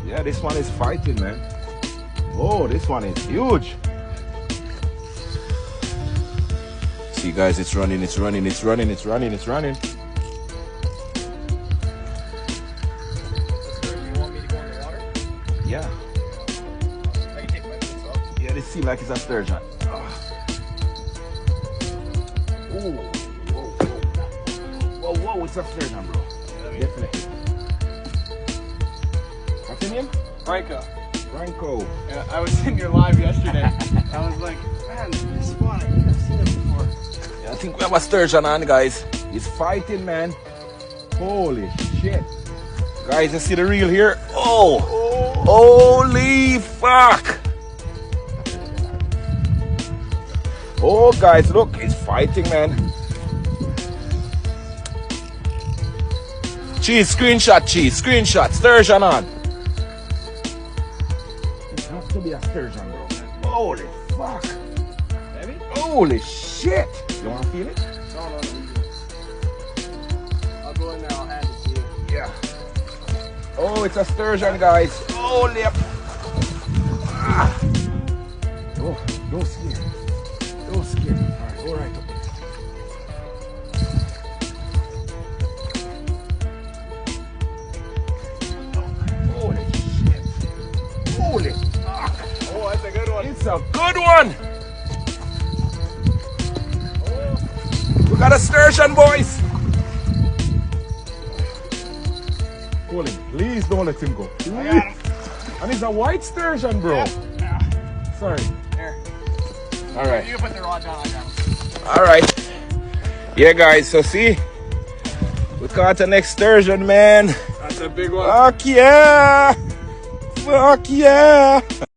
Yeah, this one is fighting, man. Oh, this one is huge. See, guys, it's running. You want me to go in the water? Yeah. I can take my boots off. Yeah, this seems like it's a sturgeon. Oh, whoa, it's a sturgeon, bro. Definitely. What's your name? Franco. Yeah, I was in your live yesterday. I was like, man, this one, I've seen it before. Yeah, I think we have a sturgeon on, guys. He's fighting, man. Holy shit. Guys, you see the reel here? Oh, holy fuck. Oh, guys, look, he's fighting, man. Cheese, screenshot, sturgeon on. It has to be a sturgeon, bro. Holy fuck. Heavy? Holy shit. You want to feel it? No. I'll go in there, I'll hand it to you. Yeah. Oh, it's a sturgeon, guys. Holy. Oh, don't scare. Don't scare. Alright, go right up there. Holy shit. Holy fuck. Oh, that's a good one. It's a good one. We got a sturgeon, boys. Hold him. Please don't let him go. I got him. And it's a white sturgeon, bro. Yeah. Sorry. Here. Alright. You can put the rod down, I got him. Alright. Yeah, guys, so see, we caught the next sturgeon, man. That's a big one. Fuck yeah! Fuck yeah!